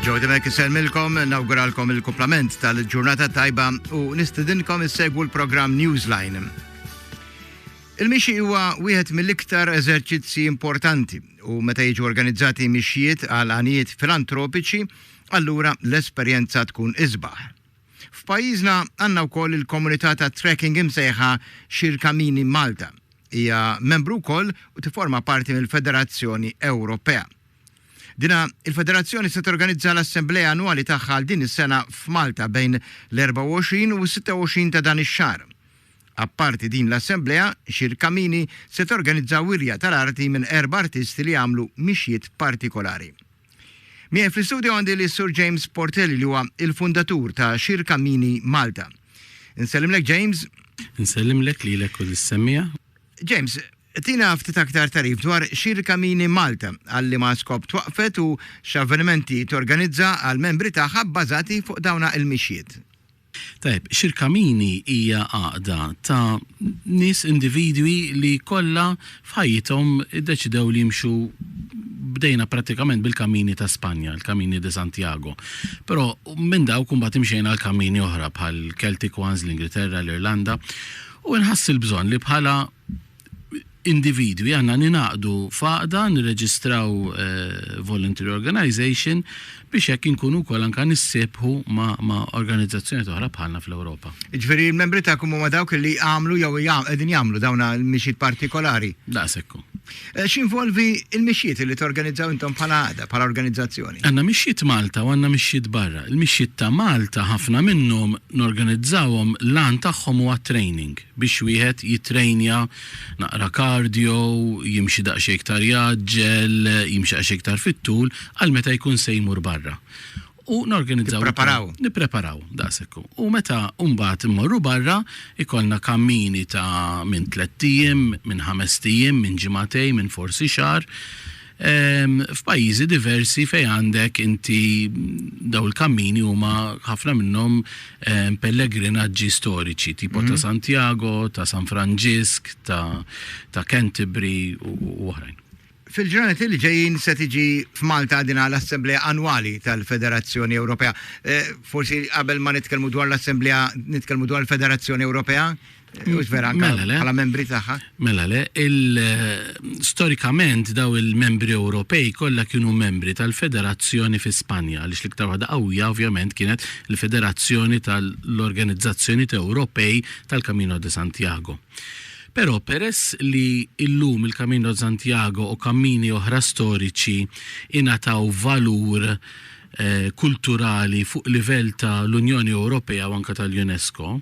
Ġodi mek iselmilkom, nawguralkom il-komplament tal-ġurnata tajba u nistidinkom issegwu l-programm Newsline. Il-mixi huwa wieħed mill-iktar eżerċizzi importanti u meta jiġu organizzati mixjiet għal għanijiet filantropiċi, allura l-esperjenza tkun isbaħ. F'pajjiżna għandna wkoll il-komunità ta' trekking imsejħa Xirkamini Malta. Hija membru wkoll u tiforma parti mill-Federazzjoni Ewropea. Dina il-Federazzjoni se torganizza l-Assembleja annwali tagħha din is-sena f'Malta bejn l-24 u 26 ta' dan ix-xahar. Apparti din l-Assembleja, Xirkamini se torganizza wirja tal-arti minn 4 artisti li għamlu mixjiet partikolari. Miegħi fl-istudio għandi li Sur James Portelli li huwa il-fundatur ta' Xirkamini Malta. Insellimlek James. Insellimlek lilek u l-semmija. James, tina ftit aktar tarif dwar Xirkamini Malta għalli ma skop twaqfet u x'avvenimenti torganizza għal membri tagħha bbażati fuq dawna il-mixjiet. Tajb, Xirkamini hija għaqda ta' nies individwi li kollha f'ħajjithom iddeċidew li jimxu bdejna pratikament bil-kamini ta' Spanja, il-Kamini de Santiago. Però minn dawk imbagħad imxejna l-kamini oħra bħal Celtic Ones, l-Ingilterra, l-Irlanda u nħass il-bżonn li bħala individwi għanna ninaqdu faqda nirreġistraw voluntary organization biex jekk inkunu kol anka nissebħu ma' organizzazzjoni toħra bħalna fl-Ewropa. Ġifieri l-membri tagħkom huma dawk li għamlu jew qegħdin jagħmlu dawna l-mixjiet partikolari. Daqshekk. X'involvi il-mixjiet li torganizzaw intom bħala organizzazzjoni? Għandna mixjiet Malta u għandna mixjiet barra. Il-mixjiet ta' Malta ħafna minnhom norganizzawhom lan tagħhom huwa training biex wieħed jitrejnja naqra cardio, jimxi daqsxejn iktar jaġġel, jimxi daqsxejn iktar fit-tul għal meta jkun se jmur barra. U norganizzaw. Nippreparaw, daqshekk. U meta mbagħad immorru barra, ikollna kammini ta' minn 3 ijiem, minn 5 ijiem, minn ġimagħtejn, minn forsi xahar. F'pajjiżi diversi fejn għandek inti daw il-kammini huma ħafna minnhom pellegrinaġġi storiċi, tipo ta' Santiago, ta' San Franġisk, ta' Canterbury u oħrajn. Fil-ġranet li ġejjin se tiġi f'Malta dina l-Assembleja Annwali tal-Federazzjoni Ewropea. Forsi qabel ma nitkellmu dwar l-Assembleja nitkellmu dwar l-Federazzjoni Ewropea? Vera bħala membri tagħha? Mela le, storikament daw il-membri Ewropej kollha kienu membri tal-Federazzjoni fi Spanja, għaliex l-iktar waħda qawwija ovvjament kienet il-Federazzjoni tal-Organizzazzjoni Ewropej tal-Camino de Santiago. Però peress li illum il-Camino de Santiago u kammini oħra storiċi ingħataw valur kulturali fuq livell ta' l-Unjoni Ewropea u anke tal-UNESCO,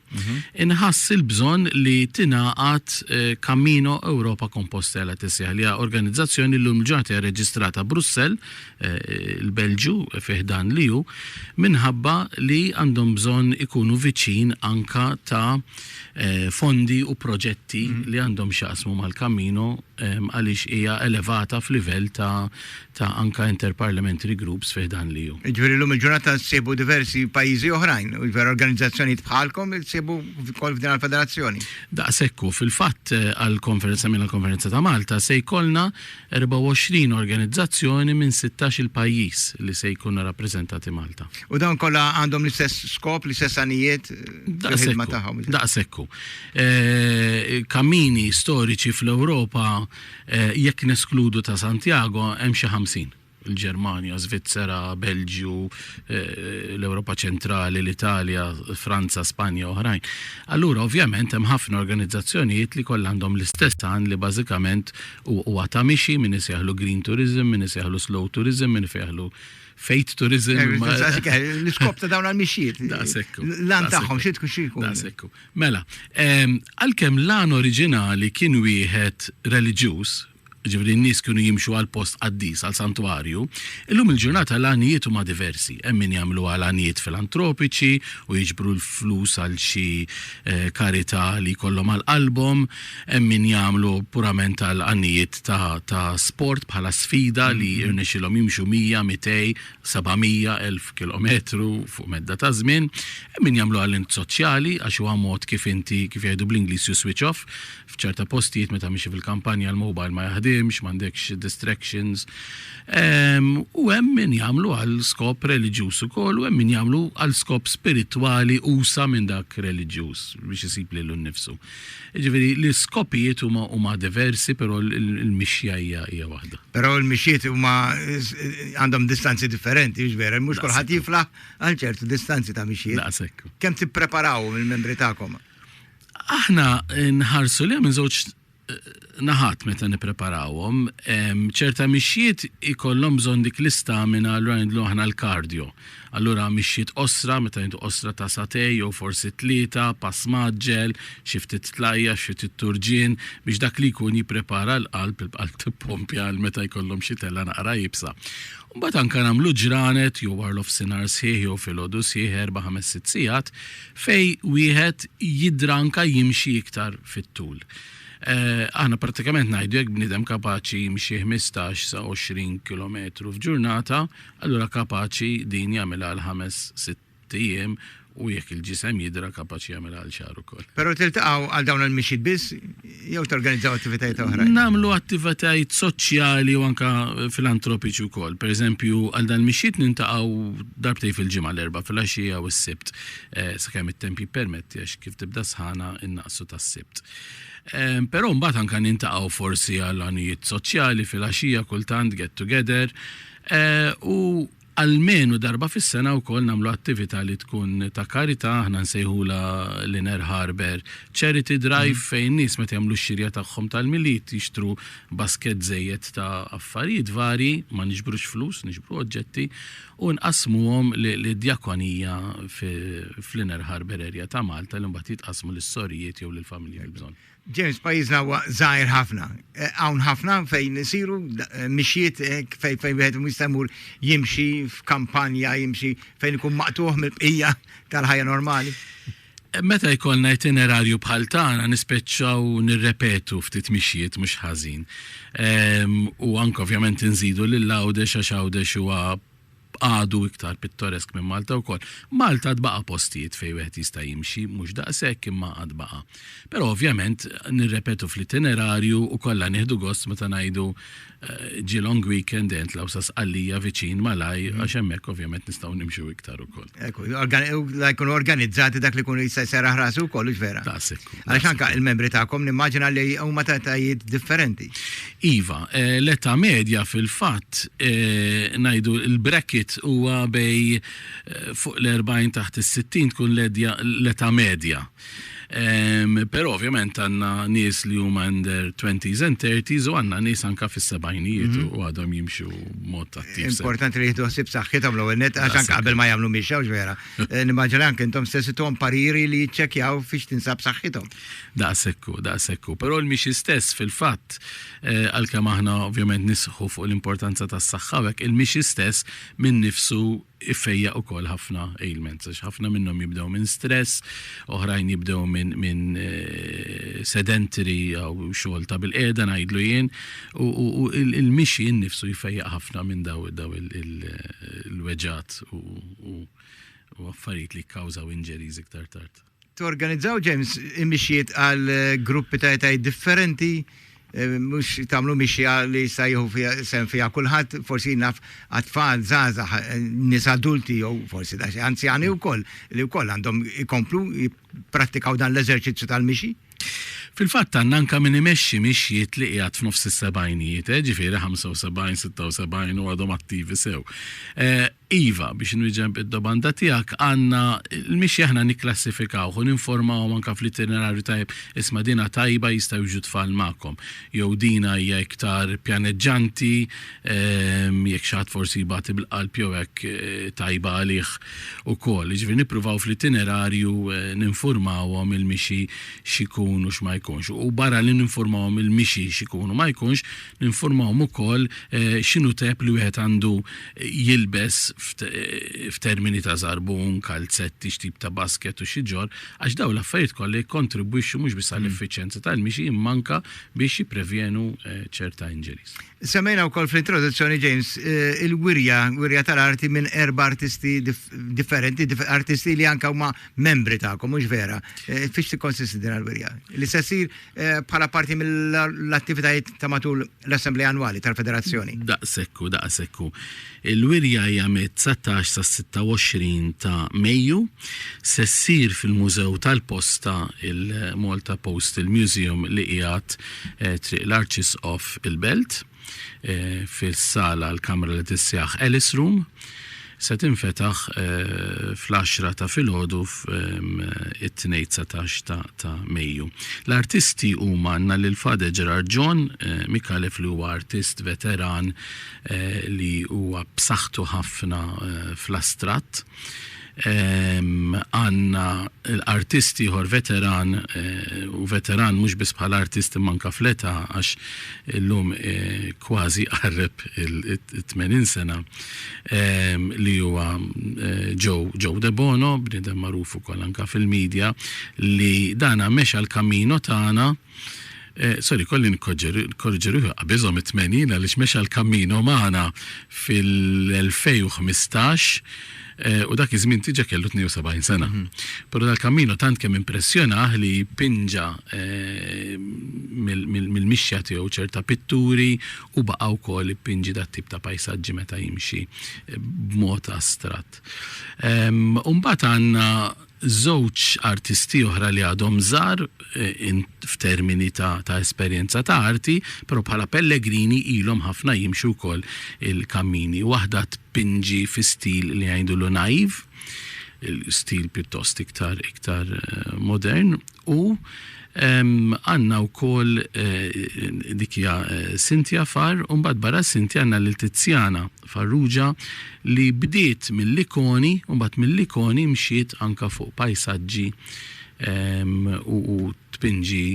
inħass il-bżonn li tingħaqad Camino Europa Compostela tisseħ li hija organizzazzjoni llum il-ġurnata reġistrata Brussell, il-Belġu fih dan li hu, minħabba li għandhom bżonn ikunu viċin anka ta' fondi u proġetti li għandhom xaqsmu mal-Camino għaliex hija elevata f'livell ta' anka interparliamentary groups fih dan li hu. Ġifieri llum il-ġurnata ssibu diversi pajjiżi oħrajn, u organizzazzjonijiet bħalkom ssibu wkoll f'din il-federazzjoni. Daqshekk fil-fatt għall-konferenza minn il-konferenza ta' Malta se jkollna 24 organizzazzjoni minn 16 il-pajjiż li se jkunu rappreżentati Malta. U dawn kollha għandhom l-istess skop, l-istess għanijiet fil-ħidma tagħhom. Daqshekk. Kammini storiċi fl-Ewropa jekk neskludu ta' Santiago hemm xi 50. Il-Ġermanja, Svizzera, Belġju, l-Ewropa ċentrali, l-Italja, Franza, Spanja oħrajn. Allura ovvjament hemm ħafna organizzazzjonijiet li kollha għandhom l-istess għan li bażikament huwa ta' mixi min isjaħlu green tourism, min isjaħlu slow tourism, min isjaħlu fate tourism. L-iskop ta' dawn għal-mixjiet. L-għan tagħhom xi tkun. Mela, għalkemm l-għan oriġinali kien wieħed reliġjuż, ġifri n-nies kienu jimxu għal post qaddis, għal santuarju, illum il-ġurnata l-għanijiet huma diversi. Hemm min jagħmlu għanijiet filantropiċi u jiġbru l-flus għal xi karità li jkollhom għall-qalbhom, hemm min jagħmlu purament għal għanijiet ta' sport bħala sfida li jirnexxilhom jimxu 100, 200, 700, 1000 kilometru fuq medda ta' żmien, hemm min jagħmlu għall-int soċjali għax huwa mod kif inti kif jgħidu bl-Ingliż you switch off f'ċerta postijiet meta mixi fil-kampanja l-mobile ma jaħdimx tindimx, m'għandekx distractions. U hemm min jagħmlu għal skop reliġjuż ukoll u hemm min jagħmlu għal skop spiritwali usa minn dak reliġjuż biex isib lilu nnifsu. Ġifieri l-iskopijiet huma diversi, però l-mixja hija waħda. Però l-mixjiet huma għandhom distanzi differenti, ġvera, mhux kulħadd jiflaħ għal ċertu distanzi ta' mixjiet. Daqshekk. Kemm tippreparaw mill-membri tagħkom? Aħna nħarsu li minn żewġ naħat meta nippreparawhom, ċerta mixjiet ikollhom bżonn dik l-istamina allura nidlu aħna l-kardio. Allura mixjiet osra, meta jintu osra ta' satej jew forsi 3, pass maġġel, xi ftit tlajja, xi ftit turġien biex dak li jkun jipprepara l-qalb tippompja għal meta jkollhom xi tella naqra jibsa. Mbagħad anke nagħmlu ġranet jew warlof sinar sħiħ jew filgħodu sħiħ 4-5 sigħat fej wieħed jidranka jimxi iktar fit-tul. Aħna pratikament ngħidu jekk bniedem kapaċi jimxi 15 sa 20 kilometru f'ġurnata, allura kapaċi din jagħmilha għal 5-6 ijiem u jekk il-ġisem jidra kapaċi jagħmilha għal xahar ukoll. Però tiltaqgħu għal dawn il-mixjiet biss jew torganizzaw attivitajiet oħrajn? Nagħmlu attivitajiet soċjali u anke filantropiċi wkoll. Pereżempju għal dan il-mixjiet nintaqgħu darbtejn fil-ġimgħa l-erba' fil-għaxija u s-sibt sakemm it-temp jippermetti għax kif tibda sħana innaqsu tas-sibt. Però mbagħad anke nintaqgħu forsi għal għanijiet soċjali fil-għaxija kultant get together u almenu darba fis-sena wkoll nagħmlu attività li tkun ta' karità, aħna nsejħula l-Inner Harbor Charity Drive fejn nies meta jagħmlu x-xirja tagħhom tal-miliet jixtru basket żejjed ta' affarijiet vari, ma niġbrux flus, niġbru oġġetti u nqasmuhom lid-djakonija fl-Inner Harbor area ta' Malta li mbagħad jitqasmu lis-sorijiet jew lill-familji bil-bżonn. James, pajjiżna huwa żgħir ħafna. Hawn ħafna fejn isiru mixjiet fejn wieħed jista' jmur jimxi f'kampanja, jimxi fejn ikun maqtuħ mill-bqija tal-ħajja normali. Meta jkollna itinerarju bħal tagħna nispeċċaw nirrepetu ftit mixjiet mhux ħażin. U anke ovvjament inżidu lil Għawdex għax Għawdex huwa għadu iktar pittoresk minn Malta wkoll. Malta tbaqa' postijiet fejn wieħed jista' jimxi mhux daqshekk imma qatt baqa'. Però ovvjament nirrepetu fl-itinerarju u kollha nieħdu gost meta ngħidu ġi long weekend entlaw sa sqallija viċin Malaj għax hemmhekk ovvjament nistgħu nimxu iktar ukoll. Jkunu organizzati dak li jkunu jista' jseraħ rasu wkoll vera. Għaliex anke il-membri tagħkom nimmaġina li huma ta' etajiet differenti. Iva, l-età medja fil-fatt ngħidu il-bracket huwa bej fuq l-40 taħt is-60 tkun l-età medja. Però ovvjament għanna nies li huma under 20s and 30s u għanna nies anka fis-sebgħinijiet u għadhom jimxu mod attiv. Importanti li jieħdu ħsieb saħħithom l-ewwel net għax anke qabel ma jagħmlu mixew vera. Nimmaġina anke intom stessithom pariri li jiċċekkjaw fiex tinsab saħħithom. Daqshekk. Però l-mixi stess fil-fatt għalkemm aħna ovvjament nisħu fuq l-importanza tas-saħħa hekk il-mixi stess minn nifsu iffejja ukoll ħafna ailments, għax ħafna minnhom jibdew minn stress, oħrajn jibdew minn sedentary aw xogħol ta' bil-qiegħda ngħidlu jien, u il-mixi innifsu jfejjaq ħafna minn daw il-weġat u affarijiet li kkawżaw injuries iktar tard. Torganizzaw James imixjiet għal gruppi ta' etajiet differenti, mux tamlu mixja li sajju sen fija kulħadd, forsi naf għatfall, żgħażagħ, nies adulti jew forsi da anzjani wkoll li wkoll għandhom ikomplu jipprattikaw dan l-eżerċizzju tal-mixi. Fil-fatt għandna anke min imexxi mixjiet li qiegħed f'nofs is-sebgħinijiet, ġifieri 75, 76 u għadhom attivi sew. Iva, biex nwieġeb id-domanda tiegħek għandna l-mixji aħna nikklassifikawh u ninformawhom anke fl-itinerarju tajjeb isma' dina tajba jistgħu jiġu tfal magħkom. Jew dina hija iktar pjaneġġanti, jekk xi ħadd forsi jbagħti bil-qalb jew hekk tajba għalih ukoll. Jiġifieri nippruvaw fl-itinerarju ninformawhom il-mixi x'ikun u x'ma jkunx. U barra li ninformawhom il-mixi x'ikun u ma jkunx, ninformawhom ukoll x'inhu tep li wieħed għandu jilbes f'termini ta' żarbun, kalzetti, xtip ta' basket u xi ġor, għax daw l-affarijiet kollha jikkontribwixxu mhux biss għall-effiċjenza tal-mixi immanka biex jipprevjenu ċerta injuries. Semmejna wkoll fl-introduzzjoni James il-wirja tal-arti minn 4 artisti differenti, artisti li anke huma membri tagħkom, mhux vera. Fiex tikkonsisti din l-wirja? Li se ssir bħala parti mill-attivitajiet ta' matul l-Assembleja Annwali tal-Federazzjoni. Daqsekku. Il-wirja hija mit-19 sa 26 ta' Mejju se ssir fil-Mużew tal-Posta il-Malta Postal Museum li qiegħed triq l-Arches of il-Belt fil-sala l-kamra li tissejjaħ Ellis Room. Se tinfetaħ fl-10 ta' filgħodu it-19 ta' Mejju. L-artisti huma għandna lil Fade Gerard John, Mikalef li huwa artist veteran li huwa b'saħħtu ħafna fl-astratt. Għanna l-artisti ħor veteran u veteran mhux biss bħala artisti manka fleta għax illum kważi qarreb il-80 sena li huwa Joe De Bono, bniedem magħruf ukoll anke fil-medja li dana mexa l-kamino tagħna. Kolli nkorġeru għabizom 80 għalix mexa l-kamino maħna fil-2015 u dak iż-żmien tiġa kellu 72 sena. Però dal-kammino tant kemm impressjonaħ li pinġa mill-mixja tiegħu ċerta pitturi u baqa' wkoll ipinġi dat-tip ta' pajsaġġi meta jimxi b'mod astratt. Mbagħad għandna żewġ artisti oħra li għadhom żgħar f'termini ta' esperjenza ta' arti, però bħala pellegrini ilhom ħafna jimxu wkoll il-kammini. Waħda tpinġi fi stil li jgħidulu naiv, il-stil pjuttost iktar modern, u għanna wkoll dikja Cynthia Farr, u mbagħad barra Cynthia għandna lil Tiziana Farrugia li bdiet mill-ikoni u mbagħad mill-ikoni mxiet anka fuq pajsaġġi u tpinġi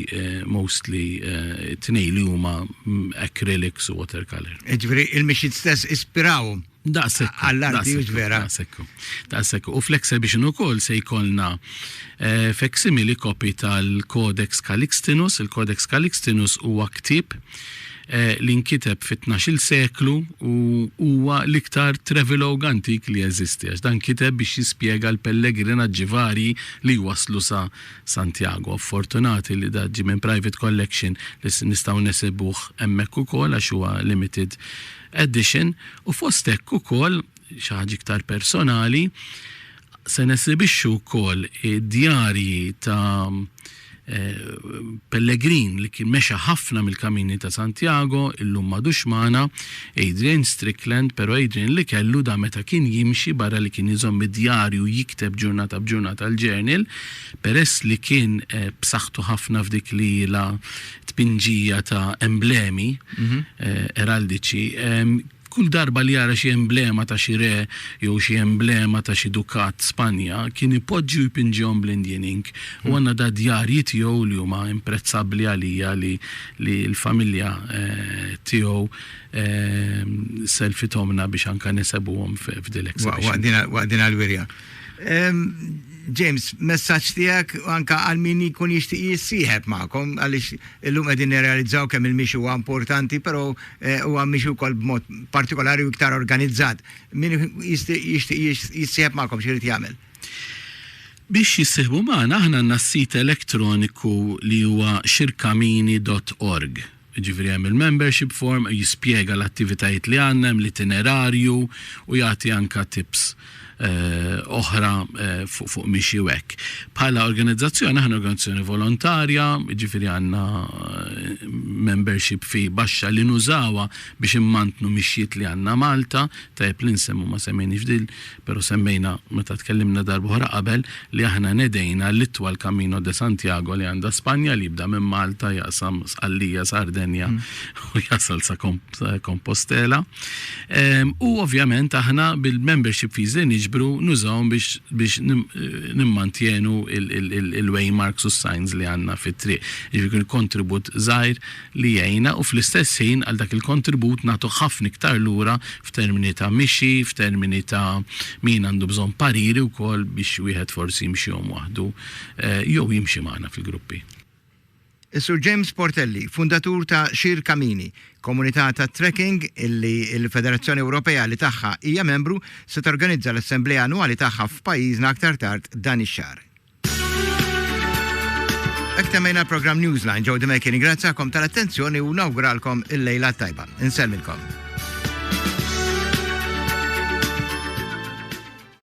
mostly tnej li huma acrylics u watercolor. Ġifieri il-mixjiet stess ispirawhom. Għall-arti vera. Daqsekku. U fl-exhibition ukoll se jkollna facsimile copy tal-Codex Calixtinus. Il-Codex Calixtinus huwa ktieb li nkiteb fit-12 seklu u huwa l-iktar travelogue antik li jeżisti. Għax dan kiteb biex jispjega l-pellegrinaġġi vari li waslu sa Santiago. Fortunati li daġġi minn private collection li nistgħu nesibuh hemmhekk ukoll għax huwa limited edition, u fost hekk ukoll xi ħaġa iktar personali se nesibixxu wkoll djarji ta' pellegrin li kien mexa ħafna mill-kamini ta' Santiago, illum madux magħna Adrian Strickland, però Adrian li kellu da meta kien jimxi barra li kien iżomm id-djarju jikteb ġurnata b'ġurnata l-journal, peress li kien b'saħħtu ħafna f'dik li la tpinġija ta' emblemi eraldiċi. Kull darba li jara xi emblema ta' xi re jew xi emblema ta' xi dukat Spanja kien ipoġġu jpinġihom bl-Indian Ink. U għandna da djarji tiegħu li huma imprezzabbli għalija li l-familja tiegħu selfitomna biex anke nesebuhom f'dil exhibition. Waqdina l-wirja. James, messaġġ tiegħek anke għal min jkun jixtieq jissieħeb magħkom għaliex illum qegħdin nirrealizzaw kemm il-mixi huwa importanti, però huwa mixi wkoll b'mod partikolari u iktar organizzat. Min jixtieq jissieħeb magħkom x'irid jagħmel? Biex jissieħbu magħna aħna għandna s-sit elettroniku li huwa xirkamini.org. Ġifri hemm il-membership form jispjega l-attivitajiet li għandna, l-itinerarju u jagħti anke tips oħra fuq mixi hekk. Bħala organizzazzjoni aħna organizzazzjoni volontarja, ġifieri għandna membership fi baxxa li nużawha biex immantnu mixjiet li għandna Malta, tajjeb li nsemmu ma semmejniex dil, però semmejna meta tkellimna darb'oħra qabel li aħna nedejna l-itwal Camino de Santiago li għandha Spanja li jibda minn Malta jaqsam Sqallija, Sardenja u jasal sa Compostela. U ovvjament aħna bil-membership fees niġbru nużawhom biex nimmantjenu il-waymarks u s-signs li għandna fit-triq. Jiġifieri kontribut żgħir li jgħinna u fl-istess ħin għal dak il-kontribut nagħtu ħafna iktar lura f'termini ta' mixi, f'termini ta' min għandu bżonn pariri wkoll biex wieħed forsi jimxihom waħdu jew jimxi magħna fil-gruppi. Is-Sur James Portelli, fundatur ta' Xir Kamini, komunità ta' trekking illi l-Federazzjoni Ewropea li tagħha hija membru se torganizza l-Assembleja Annwali tagħha f'pajjiżna aktar tard dan ix-xahar. Hekk temmejna l-programm Newsline ġew Dimekini, grazzakom tal-attenzjoni u nawguralkom il-lejla tajba. Insellmilkom.